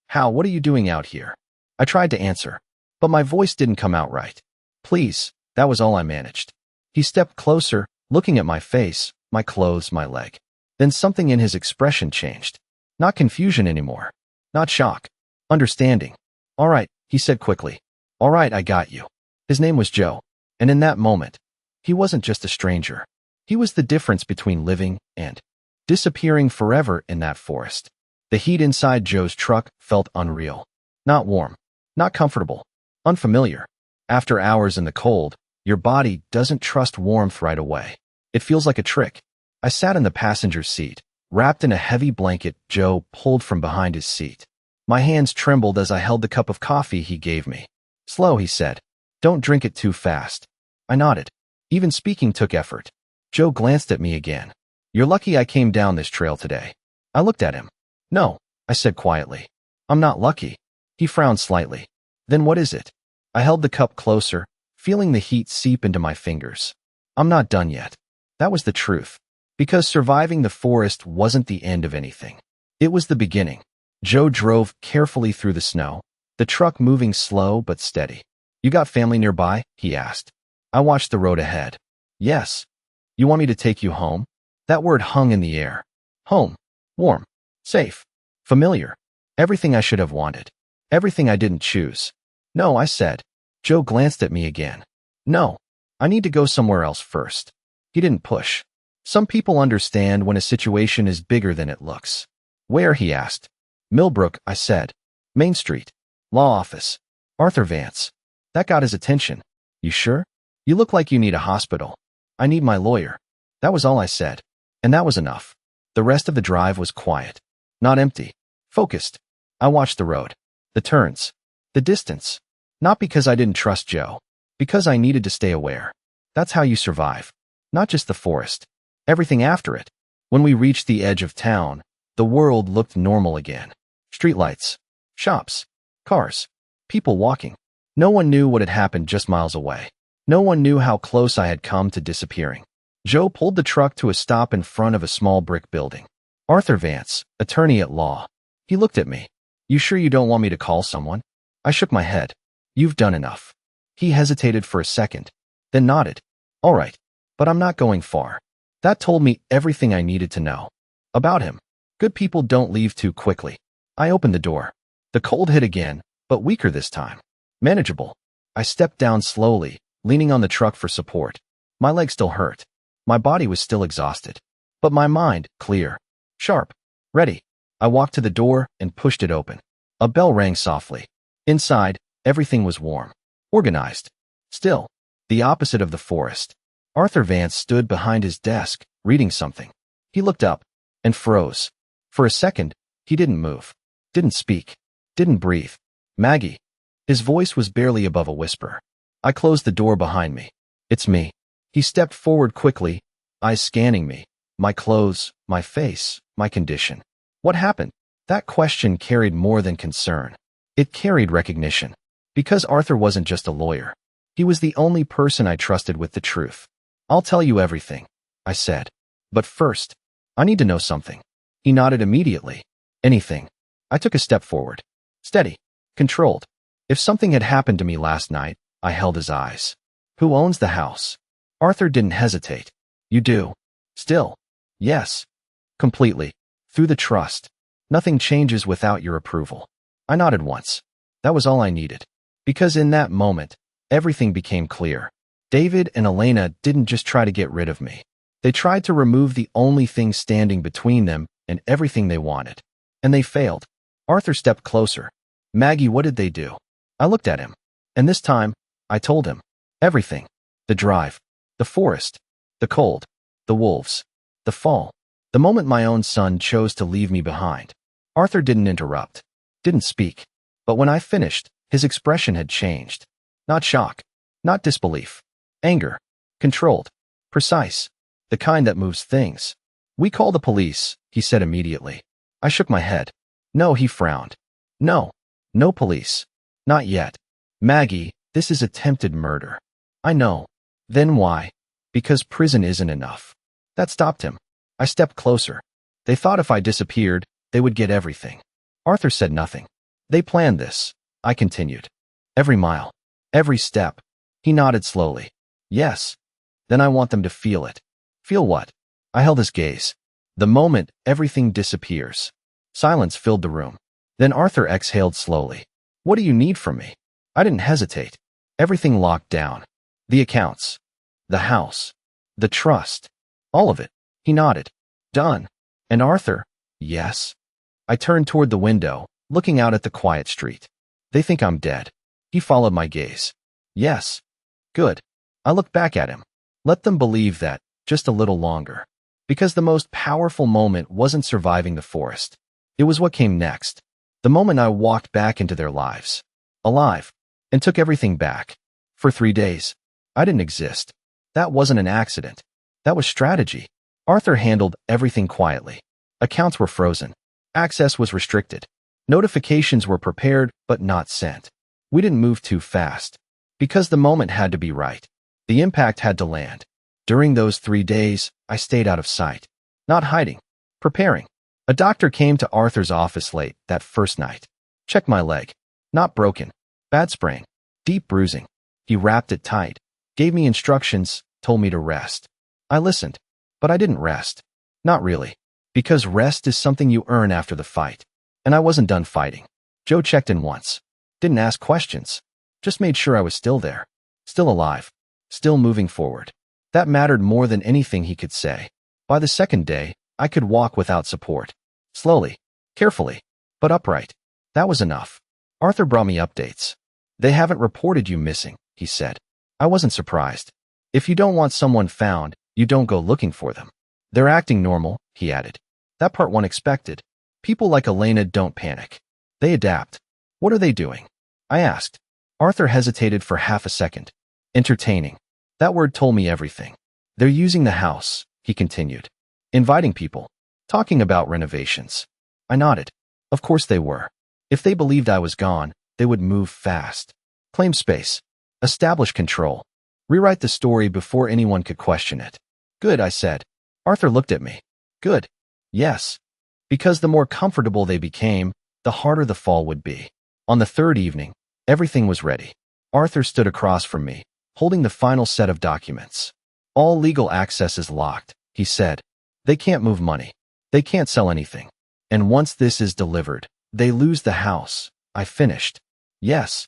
Hal, what are you doing out here? I tried to answer, but my voice didn't come out right. Please, that was all I managed. He stepped closer, looking at my face, my clothes, my leg. Then something in his expression changed. Not confusion anymore. Not shock. Understanding. All right, he said quickly. All right, I got you. His name was Joe. And in that moment, he wasn't just a stranger. He was the difference between living and disappearing forever in that forest. The heat inside Joe's truck felt unreal. Not warm. Not comfortable. Unfamiliar. After hours in the cold, your body doesn't trust warmth right away. It feels like a trick. I sat in the passenger seat, wrapped in a heavy blanket Joe pulled from behind his seat. My hands trembled as I held the cup of coffee he gave me. Slow, he said. Don't drink it too fast. I nodded. Even speaking took effort. Joe glanced at me again. You're lucky I came down this trail today. I looked at him. No, I said quietly. I'm not lucky. He frowned slightly. Then what is it? I held the cup closer, feeling the heat seep into my fingers. I'm not done yet. That was the truth. Because surviving the forest wasn't the end of anything. It was the beginning. Joe drove carefully through the snow, the truck moving slow but steady. You got family nearby? He asked. I watched the road ahead. Yes. You want me to take you home? That word hung in the air. Home. Warm. Safe. Familiar. Everything I should have wanted. Everything I didn't choose. No, I said. Joe glanced at me again. No. I need to go somewhere else first. He didn't push. Some people understand when a situation is bigger than it looks. Where? He asked. Millbrook, I said. Main Street. Law office. Arthur Vance. That got his attention. You sure? You look like you need a hospital. I need my lawyer. That was all I said. And that was enough. The rest of the drive was quiet. Not empty. Focused. I watched the road. The turns. The distance. Not because I didn't trust Joe. Because I needed to stay aware. That's how you survive. Not just the forest. Everything after it. When we reached the edge of town, the world looked normal again. Streetlights. Shops. Cars. People walking. No one knew what had happened just miles away. No one knew how close I had come to disappearing. Joe pulled the truck to a stop in front of a small brick building. Arthur Vance, attorney at law. He looked at me. You sure you don't want me to call someone? I shook my head. You've done enough. He hesitated for a second, then nodded. All right, but I'm not going far. That told me everything I needed to know. About him. Good people don't leave too quickly. I opened the door. The cold hit again, but weaker this time. Manageable. I stepped down slowly, leaning on the truck for support. My leg still hurt. My body was still exhausted. But my mind, clear. Sharp. Ready. I walked to the door and pushed it open. A bell rang softly. Inside, everything was warm, organized, still, the opposite of the forest. Arthur Vance stood behind his desk, reading something. He looked up and froze. For a second, he didn't move, didn't speak, didn't breathe. Maggie. His voice was barely above a whisper. I closed the door behind me. It's me. He stepped forward quickly, eyes scanning me, my clothes, my face, my condition. What happened? That question carried more than concern. It carried recognition. Because Arthur wasn't just a lawyer. He was the only person I trusted with the truth. I'll tell you everything, I said. But first, I need to know something. He nodded immediately. Anything. I took a step forward. Steady. Controlled. If something had happened to me last night, I held his eyes. Who owns the house? Arthur didn't hesitate. You do. Still. Yes. Completely. Through the trust. Nothing changes without your approval. I nodded once. That was all I needed. Because in that moment, everything became clear. David and Elena didn't just try to get rid of me. They tried to remove the only thing standing between them and everything they wanted. And they failed. Arthur stepped closer. Maggie, what did they do? I looked at him. And this time, I told him. Everything. The drive. The forest. The cold. The wolves. The fall. The moment my own son chose to leave me behind. Arthur didn't interrupt. Didn't speak. But when I finished, his expression had changed. Not shock. Not disbelief. Anger. Controlled. Precise. The kind that moves things. We call the police, he said immediately. I shook my head. No, he frowned. No. No police. Not yet. Maggie, this is attempted murder. I know. Then why? Because prison isn't enough. That stopped him. I stepped closer. They thought if I disappeared, they would get everything. Arthur said nothing. They planned this, I continued. Every mile. Every step. He nodded slowly. Yes. Then I want them to feel it. Feel what? I held his gaze. The moment everything disappears. Silence filled the room. Then Arthur exhaled slowly. What do you need from me? I didn't hesitate. Everything locked down. The accounts. The house. The trust. All of it. He nodded. Done. And Arthur? Yes. I turned toward the window, looking out at the quiet street. They think I'm dead. He followed my gaze. Yes. Good. I looked back at him. Let them believe that, just a little longer. Because the most powerful moment wasn't surviving the forest. It was what came next. The moment I walked back into their lives. Alive. And took everything back. For 3 days. I didn't exist. That wasn't an accident. That was strategy. Arthur handled everything quietly. Accounts were frozen. Access was restricted. Notifications were prepared but not sent. We didn't move too fast. Because the moment had to be right. The impact had to land. During those 3 days, I stayed out of sight. Not hiding. Preparing. A doctor came to Arthur's office late that first night. Checked my leg. Not broken. Bad sprain. Deep bruising. He wrapped it tight. Gave me instructions, told me to rest. I listened. But I didn't rest. Not really. Because rest is something you earn after the fight. And I wasn't done fighting. Joe checked in once. Didn't ask questions. Just made sure I was still there. Still alive. Still moving forward. That mattered more than anything he could say. By the second day, I could walk without support. Slowly. Carefully. But upright. That was enough. Arthur brought me updates. They haven't reported you missing, he said. I wasn't surprised. If you don't want someone found, you don't go looking for them. They're acting normal, he added. That part one expected. People like Elena don't panic. They adapt. What are they doing? I asked. Arthur hesitated for half a second. Entertaining. That word told me everything. They're using the house, he continued. Inviting people. Talking about renovations. I nodded. Of course they were. If they believed I was gone, they would move fast. Claim space. Establish control. Rewrite the story before anyone could question it. Good, I said. Arthur looked at me. Good. Yes. Because the more comfortable they became, the harder the fall would be. On the third evening, everything was ready. Arthur stood across from me, holding the final set of documents. All legal access is locked, he said. They can't move money. They can't sell anything. And once this is delivered, they lose the house. I finished. Yes.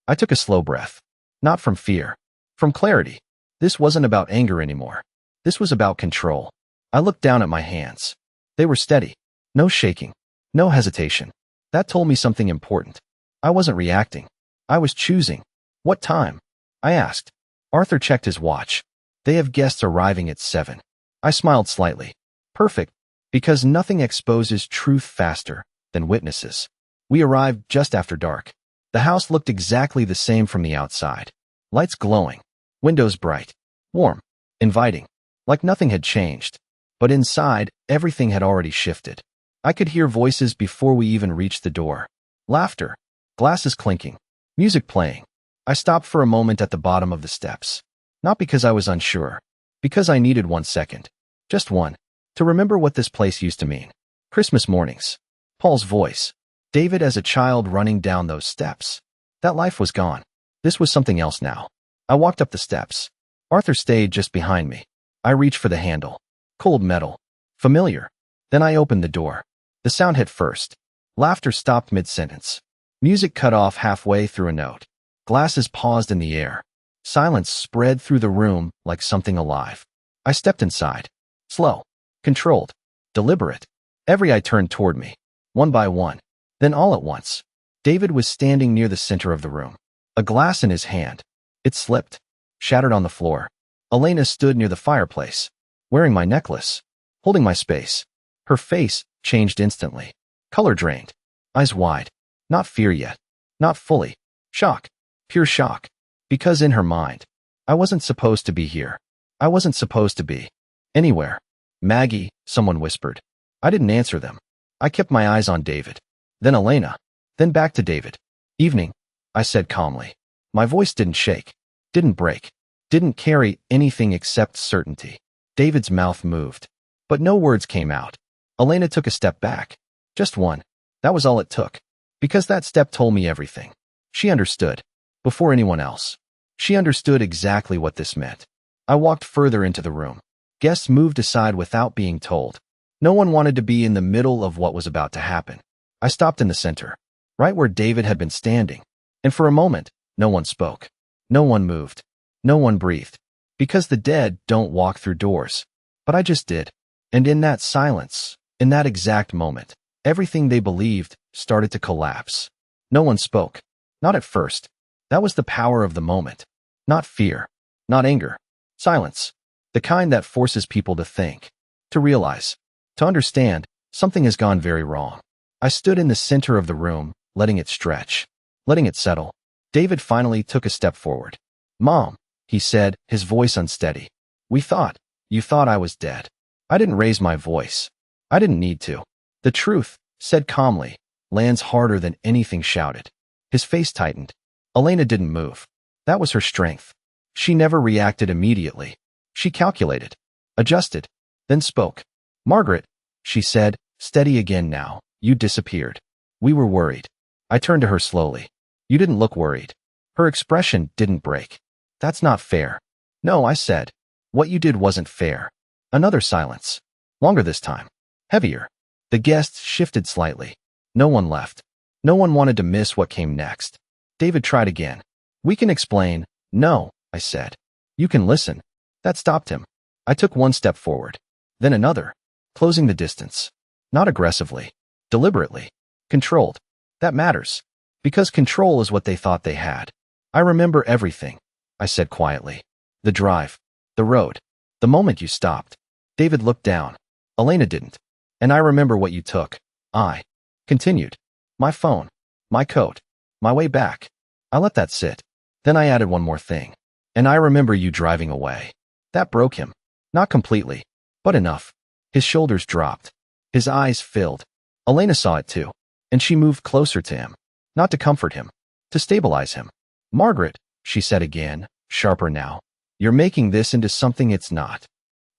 I took a slow breath. Not from fear. From clarity. This wasn't about anger anymore. This was about control. I looked down at my hands. They were steady. No shaking. No hesitation. That told me something important. I wasn't reacting. I was choosing. What time? I asked. Arthur checked his watch. They have guests arriving at 7. I smiled slightly. Perfect, because nothing exposes truth faster than witnesses. We arrived just after dark. The house looked exactly the same from the outside. Lights glowing, windows bright, warm, inviting, like nothing had changed. But inside, everything had already shifted. I could hear voices before we even reached the door. Laughter, glasses clinking, music playing. I stopped for a moment at the bottom of the steps. Not because I was unsure, because I needed 1 second. Just one, to remember what this place used to mean. Christmas mornings. Paul's voice. David as a child running down those steps. That life was gone. This was something else now. I walked up the steps. Arthur stayed just behind me. I reached for the handle. Cold metal. Familiar. Then I opened the door. The sound hit first. Laughter stopped mid-sentence. Music cut off halfway through a note. Glasses paused in the air. Silence spread through the room like something alive. I stepped inside. Slow. Controlled. Deliberate. Every eye turned toward me. One by one. Then all at once. David was standing near the center of the room. A glass in his hand. It slipped. Shattered on the floor. Elena stood near the fireplace. Wearing my necklace. Holding my space. Her face changed instantly. Color drained. Eyes wide. Not fear yet. Not fully. Shock. Pure shock. Because in her mind, I wasn't supposed to be here. I wasn't supposed to be anywhere. Maggie, someone whispered. I didn't answer them. I kept my eyes on David. Then Elena. Then back to David. Evening, I said calmly. My voice didn't shake. Didn't break. Didn't carry anything except certainty. David's mouth moved. But no words came out. Elena took a step back. Just one. That was all it took. Because that step told me everything. She understood. Before anyone else. She understood exactly what this meant. I walked further into the room. Guests moved aside without being told. No one wanted to be in the middle of what was about to happen. I stopped in the center, right where David had been standing. And for a moment, no one spoke. No one moved. No one breathed. Because the dead don't walk through doors. But I just did. And in that silence, in that exact moment, everything they believed started to collapse. No one spoke. Not at first. That was the power of the moment. Not fear. Not anger. Silence. The kind that forces people to think. To realize. To understand. Something has gone very wrong. I stood in the center of the room, letting it stretch. Letting it settle. David finally took a step forward. Mom, he said, his voice unsteady. You thought I was dead. I didn't raise my voice. I didn't need to. The truth, said calmly, lands harder than anything shouted. His face tightened. Elena didn't move. That was her strength. She never reacted immediately. She calculated, adjusted, then spoke. Margaret, she said, steady again now, you disappeared. We were worried. I turned to her slowly. You didn't look worried. Her expression didn't break. That's not fair. No, I said. What you did wasn't fair. Another silence. Longer this time. Heavier. The guests shifted slightly. No one left. No one wanted to miss what came next. David tried again. We can explain. No, I said. You can listen. That stopped him. I took one step forward. Then another. Closing the distance. Not aggressively. Deliberately. Controlled. That matters. Because control is what they thought they had. I remember everything, I said quietly. The drive. The road. The moment you stopped. David looked down. Elena didn't. And I remember what you took. I continued. My phone. My coat. My way back. I let that sit. Then I added one more thing. And I remember you driving away. That broke him. Not completely. But enough. His shoulders dropped. His eyes filled. Elena saw it too. And she moved closer to him. Not to comfort him. To stabilize him. Margaret, she said again, sharper now. You're making this into something it's not.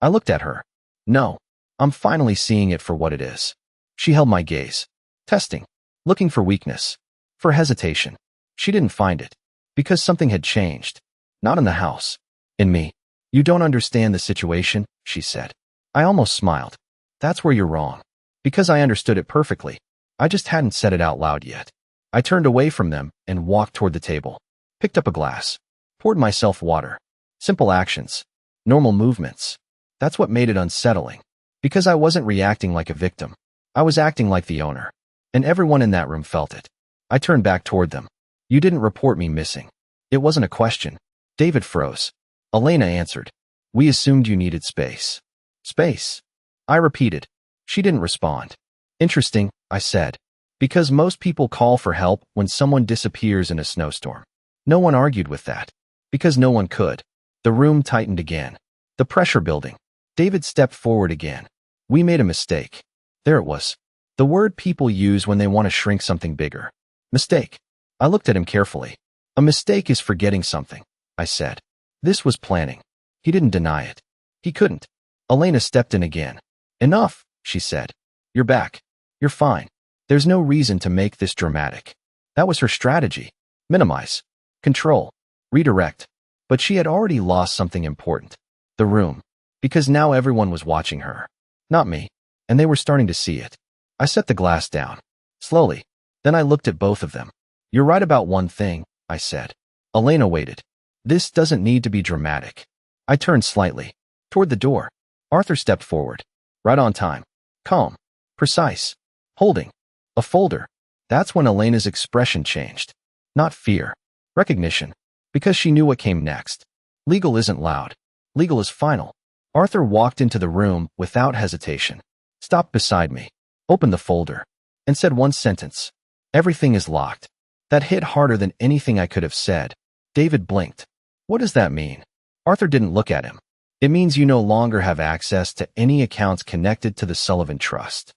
I looked at her. No. I'm finally seeing it for what it is. She held my gaze. Testing. Looking for weakness. For hesitation. She didn't find it. Because something had changed. Not in the house. In me. You don't understand the situation, she said. I almost smiled. That's where you're wrong. Because I understood it perfectly. I just hadn't said it out loud yet. I turned away from them and walked toward the table. Picked up a glass. Poured myself water. Simple actions. Normal movements. That's what made it unsettling. Because I wasn't reacting like a victim. I was acting like the owner. And everyone in that room felt it. I turned back toward them. You didn't report me missing. It wasn't a question. David froze. Elena answered. We assumed you needed space. Space? I repeated. She didn't respond. Interesting, I said. Because most people call for help when someone disappears in a snowstorm. No one argued with that. Because no one could. The room tightened again. The pressure building. David stepped forward again. We made a mistake. There it was. The word people use when they want to shrink something bigger. Mistake. I looked at him carefully. A mistake is forgetting something, I said. This was planning. He didn't deny it. He couldn't. Elena stepped in again. Enough, she said. You're back. You're fine. There's no reason to make this dramatic. That was her strategy. Minimize. Control. Redirect. But she had already lost something important. The room. Because now everyone was watching her. Not me. And they were starting to see it. I set the glass down. Slowly. Then I looked at both of them. You're right about one thing, I said. Elena waited. This doesn't need to be dramatic. I turned slightly. Toward the door. Arthur stepped forward. Right on time. Calm. Precise. Holding. A folder. That's when Elena's expression changed. Not fear. Recognition. Because she knew what came next. Legal isn't loud. Legal is final. Arthur walked into the room without hesitation. Stopped beside me. Opened the folder. And said one sentence. Everything is locked. That hit harder than anything I could have said. David blinked. What does that mean? Arthur didn't look at him. It means you no longer have access to any accounts connected to the Sullivan Trust.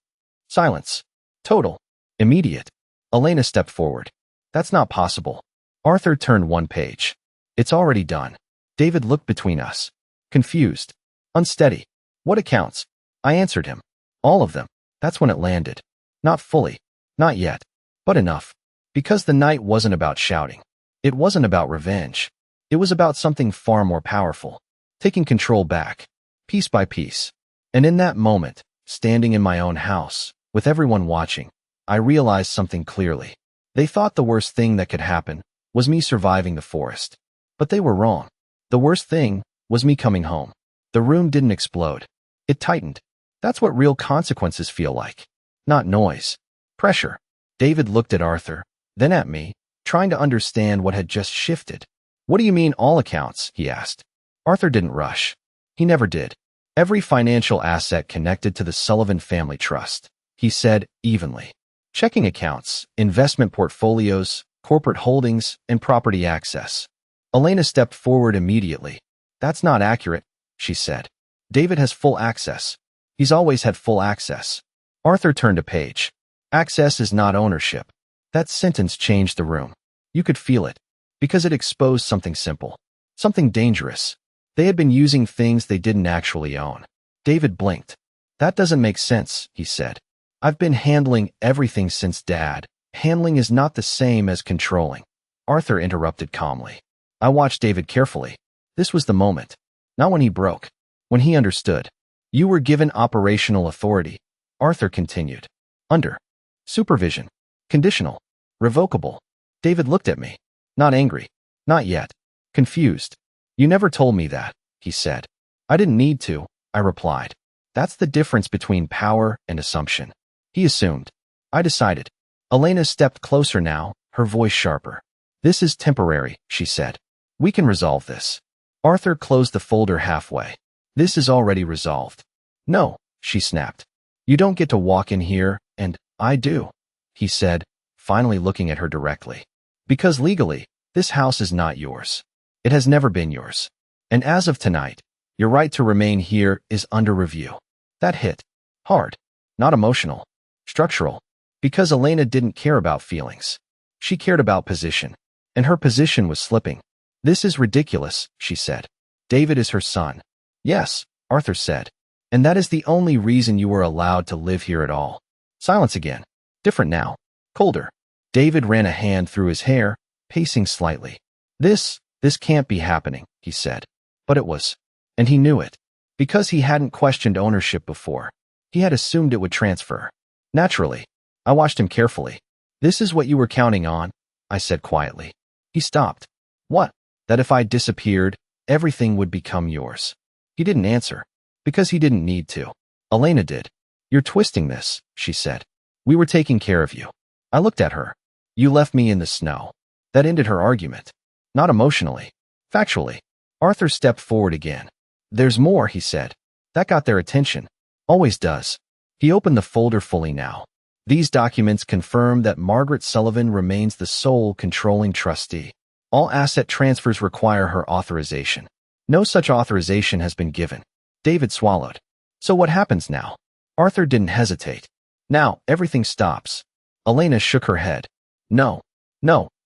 Silence. Total. Immediate. Elena stepped forward. That's not possible. Arthur turned one page. It's already done. David looked between us. Confused. Unsteady. What accounts? I answered him. All of them. That's when it landed. Not fully. Not yet. But enough. Because the night wasn't about shouting. It wasn't about revenge. It was about something far more powerful. Taking control back. Piece by piece. And in that moment, standing in my own house, with everyone watching, I realized something clearly. They thought the worst thing that could happen was me surviving the forest. But they were wrong. The worst thing was me coming home. The room didn't explode. It tightened. That's what real consequences feel like. Not noise. Pressure. David looked at Arthur, then at me, trying to understand what had just shifted. What do you mean all accounts? He asked. Arthur didn't rush. He never did. Every financial asset connected to the Sullivan family trust, he said evenly. Checking accounts, investment portfolios, corporate holdings, and property access. Elena stepped forward immediately. That's not accurate, she said. David has full access. He's always had full access. Arthur turned a page. Access is not ownership. That sentence changed the room. You could feel it. Because it exposed something simple. Something dangerous. They had been using things they didn't actually own. David blinked. That doesn't make sense, he said. I've been handling everything since Dad. Handling is not the same as controlling. Arthur interrupted calmly. I watched David carefully. This was the moment. Not when he broke. When he understood. You were given operational authority. Arthur continued. Under. Supervision. Conditional. Revocable. David looked at me. Not angry. Not yet. Confused. You never told me that, he said. I didn't need to, I replied. That's the difference between power and assumption. He assumed. I decided. Elena stepped closer now, her voice sharper. This is temporary, she said. We can resolve this. Arthur closed the folder halfway. This is already resolved. No, she snapped. You don't get to walk in here, and I do, he said, finally looking at her directly. Because legally, this house is not yours. It has never been yours. And as of tonight, your right to remain here is under review. That hit. Hard. Not emotional. Structural. Because Elena didn't care about feelings. She cared about position. And her position was slipping. This is ridiculous, she said. David is her son. Yes, Arthur said. And that is the only reason you were allowed to live here at all. Silence again. Different now. Colder. David ran a hand through his hair, pacing slightly. This can't be happening, he said. But it was. And he knew it. Because he hadn't questioned ownership before. He had assumed it would transfer. Naturally. I watched him carefully. This is what you were counting on, I said quietly. He stopped. What? That if I disappeared, everything would become yours. He didn't answer. Because he didn't need to. Elena did. You're twisting this, she said. We were taking care of you. I looked at her. You left me in the snow. That ended her argument. Not emotionally. Factually. Arthur stepped forward again. There's more, he said. That got their attention. Always does. He opened the folder fully now. These documents confirm that Margaret Sullivan remains the sole controlling trustee. All asset transfers require her authorization. No such authorization has been given. David swallowed. So what happens now? Arthur didn't hesitate. Now, everything stops. Elena shook her head. No,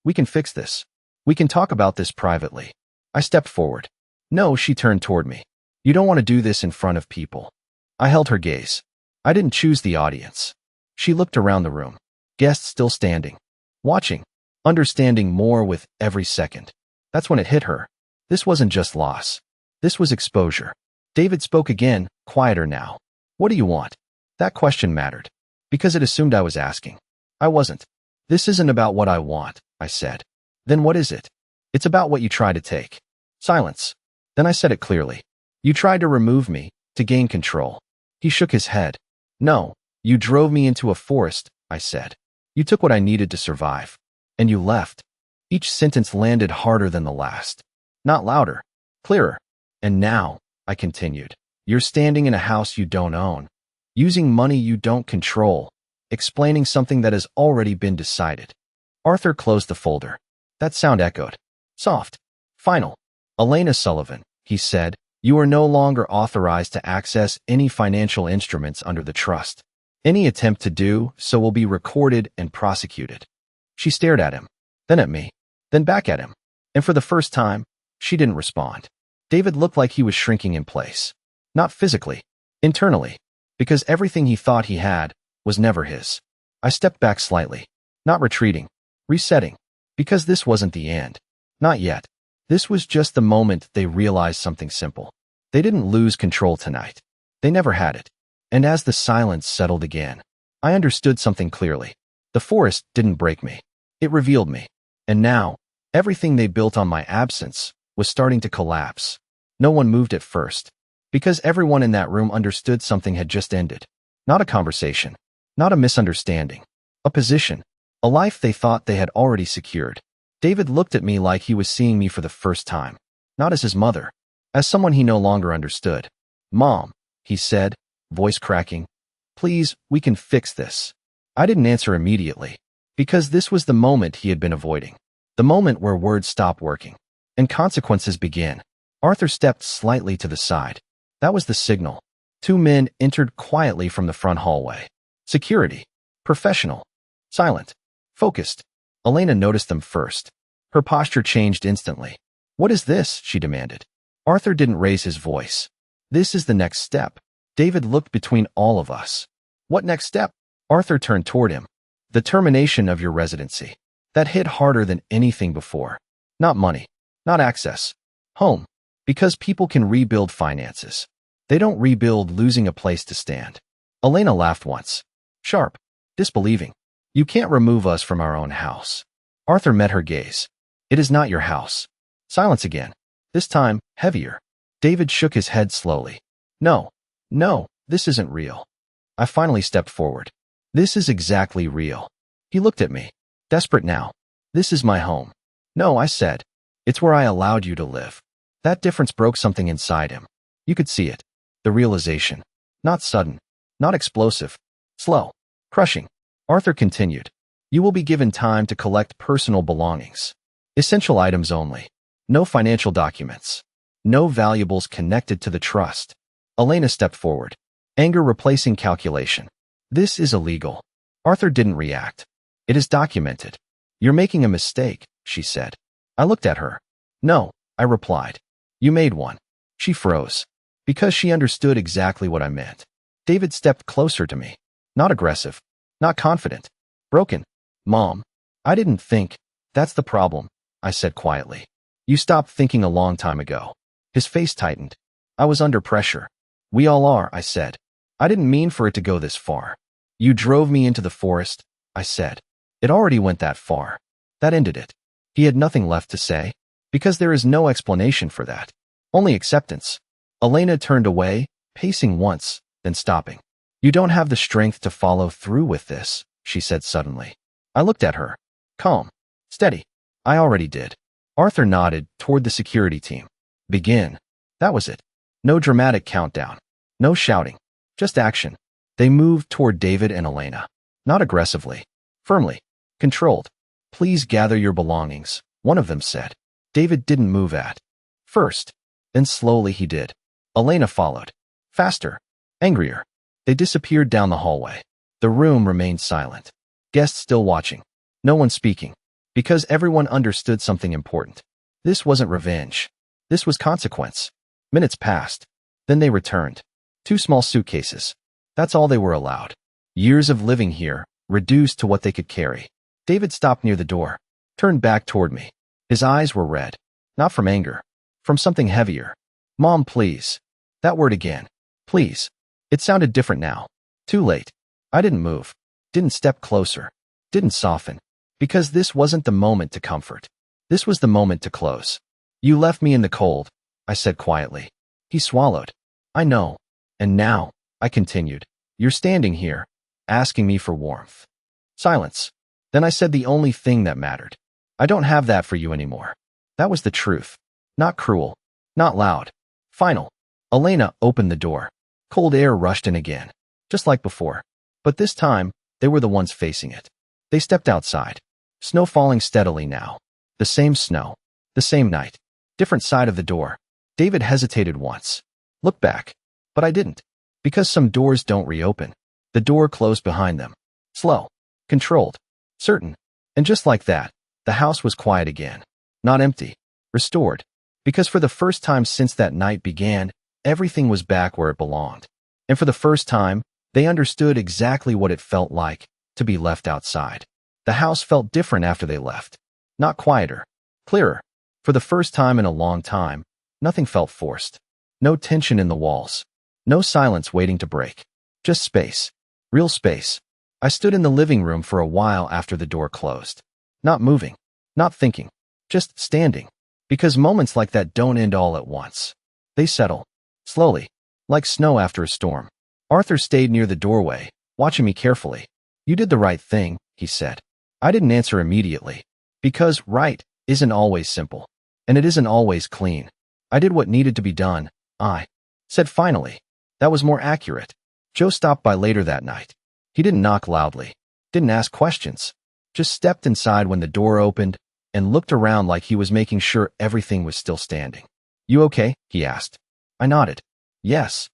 we can fix this. We can talk about this privately. I stepped forward. No, she turned toward me. You don't want to do this in front of people. I held her gaze. I didn't choose the audience. She looked around the room. Guests still standing. Watching. Understanding more with every second. That's when it hit her. This wasn't just loss. This was exposure. David spoke again, quieter now. What do you want? That question mattered. Because it assumed I was asking. I wasn't. This isn't about what I want, I said. Then what is it? It's about what you try to take. Silence. Then I said it clearly. You tried to remove me, to gain control. He shook his head. No, you drove me into a forest, I said. You took what I needed to survive. And you left. Each sentence landed harder than the last. Not louder. Clearer. And now, I continued, you're standing in a house you don't own. Using money you don't control. Explaining something that has already been decided. Arthur closed the folder. That sound echoed. Soft. Final. Elena Sullivan, he said, you are no longer authorized to access any financial instruments under the trust. Any attempt to do so will be recorded and prosecuted. She stared at him, then at me, then back at him. And for the first time, she didn't respond. David looked like he was shrinking in place. Not physically, internally, because everything he thought he had was never his. I stepped back slightly, not retreating, resetting, because this wasn't the end. Not yet. This was just the moment they realized something simple. They didn't lose control tonight. They never had it. And as the silence settled again, I understood something clearly. The forest didn't break me. It revealed me. And now, everything they built on my absence was starting to collapse. No one moved at first, because everyone in that room understood something had just ended. Not a conversation, not a misunderstanding, a position, a life they thought they had already secured. David looked at me like he was seeing me for the first time, not as his mother, as someone he no longer understood. Mom, he said, voice cracking, please, we can fix this. I didn't answer immediately, because this was the moment he had been avoiding, the moment where words stop working, and consequences begin. Arthur stepped slightly to the side. That was the signal. Two men entered quietly from the front hallway. Security. Professional. Silent. Focused. Elena noticed them first. Her posture changed instantly. What is this? She demanded. Arthur didn't raise his voice. This is the next step. David looked between all of us. What next step? Arthur turned toward him. The termination of your residency. That hit harder than anything before. Not money. Not access. Home. Because people can rebuild finances. They don't rebuild losing a place to stand. Elena laughed once. Sharp. Disbelieving. You can't remove us from our own house. Arthur met her gaze. It is not your house. Silence again. This time, heavier. David shook his head slowly. No, this isn't real. I finally stepped forward. This is exactly real. He looked at me. Desperate now. This is my home. No, I said. It's where I allowed you to live. That difference broke something inside him. You could see it. The realization. Not sudden. Not explosive. Slow. Crushing. Arthur continued. You will be given time to collect personal belongings. Essential items only. No financial documents. No valuables connected to the trust. Elena stepped forward. Anger replacing calculation. This is illegal. Arthur didn't react. It is documented. You're making a mistake, she said. I looked at her. No, I replied. You made one. She froze. Because she understood exactly what I meant. David stepped closer to me. Not aggressive. Not confident. Broken. Mom, I didn't think. That's the problem, I said quietly. You stopped thinking a long time ago. His face tightened. I was under pressure. We all are, I said. I didn't mean for it to go this far. You drove me into the forest, I said. It already went that far. That ended it. He had nothing left to say, because there is no explanation for that. Only acceptance. Elena turned away, pacing once, then stopping. You don't have the strength to follow through with this, she said suddenly. I looked at her. Calm. Steady. I already did. Arthur nodded toward the security team. Begin. That was it. No dramatic countdown. No shouting. Just action. They moved toward David and Elena. Not aggressively. Firmly. Controlled. Please gather your belongings, one of them said. David didn't move at first. Then slowly he did. Elena followed. Faster. Angrier. They disappeared down the hallway. The room remained silent. Guests still watching. No one speaking. Because everyone understood something important. This wasn't revenge. This was consequence. Minutes passed. Then they returned. 2 small suitcases. That's all they were allowed. Years of living here, reduced to what they could carry. David stopped near the door. Turned back toward me. His eyes were red. Not from anger. From something heavier. Mom, please. That word again. Please. It sounded different now. Too late. I didn't move. Didn't step closer. Didn't soften. Because this wasn't the moment to comfort. This was the moment to close. You left me in the cold, I said quietly. He swallowed. I know. And now, I continued, you're standing here, asking me for warmth. Silence. Then I said the only thing that mattered. I don't have that for you anymore. That was the truth. Not cruel. Not loud. Final. Elena opened the door. Cold air rushed in again. Just like before. But this time, they were the ones facing it. They stepped outside. Snow falling steadily now. The same snow. The same night. Different side of the door. David hesitated once. Looked back. But I didn't. Because some doors don't reopen. The door closed behind them. Slow. Controlled. Certain. And just like that, the house was quiet again. Not empty. Restored. Because for the first time since that night began, everything was back where it belonged. And for the first time, they understood exactly what it felt like to be left outside. The house felt different after they left. Not quieter. Clearer. For the first time in a long time, nothing felt forced. No tension in the walls. No silence waiting to break. Just space. Real space. I stood in the living room for a while after the door closed. Not moving. Not thinking. Just standing. Because moments like that don't end all at once. They settle. Slowly. Like snow after a storm. Arthur stayed near the doorway, watching me carefully. You did the right thing, he said. I didn't answer immediately. Because right isn't always simple. And it isn't always clean. I did what needed to be done, I said finally. That was more accurate. Joe stopped by later that night. He didn't knock loudly. Didn't ask questions. Just stepped inside when the door opened and looked around like he was making sure everything was still standing. You okay? He asked. I nodded. Yes.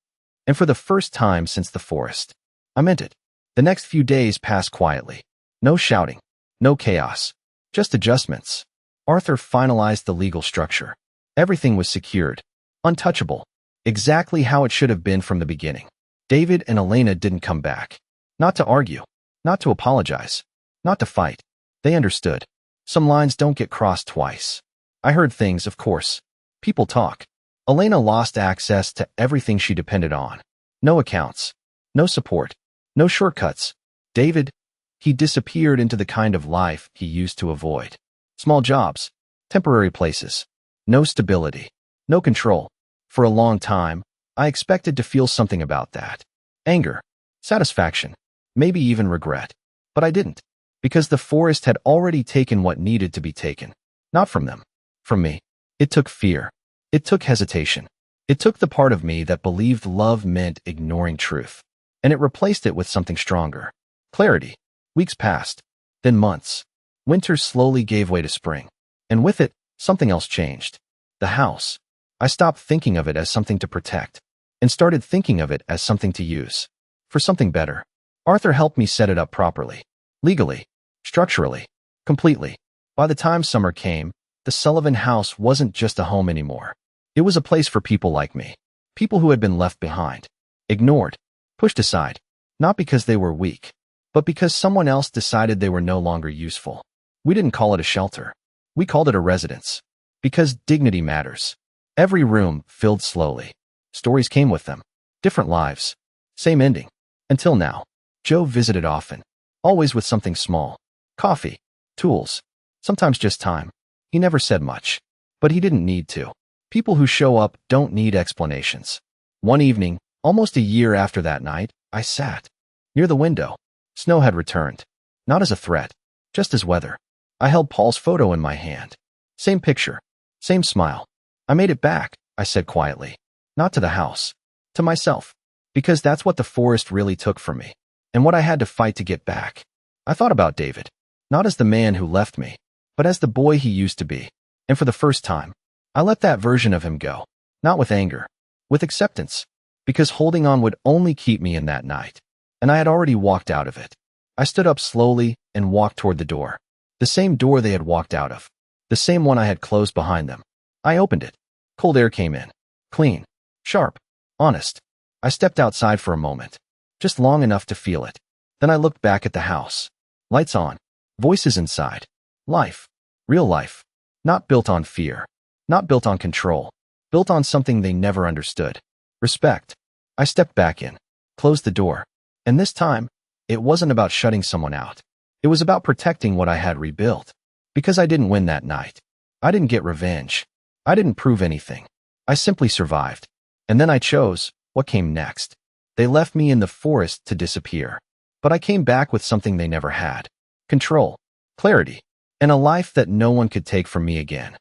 And for the first time since the forest. I meant it. The next few days passed quietly. No shouting. No chaos. Just adjustments. Arthur finalized the legal structure. Everything was secured. Untouchable. Exactly how it should have been from the beginning. David and Elena didn't come back. Not to argue. Not to apologize. Not to fight. They understood. Some lines don't get crossed twice. I heard things, of course. People talk. Elena lost access to everything she depended on. No accounts. No support. No shortcuts. David, he disappeared into the kind of life he used to avoid. Small jobs. Temporary places. No stability. No control. For a long time, I expected to feel something about that. Anger. Satisfaction. Maybe even regret. But I didn't. Because the forest had already taken what needed to be taken. Not from them. From me. It took fear. It took hesitation. It took the part of me that believed love meant ignoring truth. And it replaced it with something stronger. Clarity. Weeks passed. Then months. Winter slowly gave way to spring. And with it, something else changed. The house. I stopped thinking of it as something to protect. And started thinking of it as something to use. For something better. Arthur helped me set it up properly. Legally. Structurally. Completely. By the time summer came, the Sullivan house wasn't just a home anymore. It was a place for people like me. People who had been left behind. Ignored. Pushed aside. Not because they were weak. But because someone else decided they were no longer useful. We didn't call it a shelter. We called it a residence. Because dignity matters. Every room filled slowly. Stories came with them. Different lives. Same ending. Until now. Joe visited often. Always with something small. Coffee. Tools. Sometimes just time. He never said much. But he didn't need to. People who show up don't need explanations. One evening, almost a year after that night, I sat near the window. Snow had returned. Not as a threat. Just as weather. I held Paul's photo in my hand. Same picture. Same smile. I made it back, I said quietly. Not to the house. To myself. Because that's what the forest really took from me. And what I had to fight to get back. I thought about David. Not as the man who left me, but as the boy he used to be. And for the first time, I let that version of him go. Not with anger. With acceptance. Because holding on would only keep me in that night. And I had already walked out of it. I stood up slowly and walked toward the door. The same door they had walked out of. The same one I had closed behind them. I opened it. Cold air came in. Clean. Sharp. Honest. I stepped outside for a moment. Just long enough to feel it. Then I looked back at the house. Lights on. Voices inside. Life. Real life. Not built on fear. Not built on control. Built on something they never understood. Respect. I stepped back in. Closed the door. And this time, it wasn't about shutting someone out. It was about protecting what I had rebuilt. Because I didn't win that night. I didn't get revenge. I didn't prove anything. I simply survived. And then I chose what came next. They left me in the forest to disappear. But I came back with something they never had. Control. Clarity. And a life that no one could take from me again.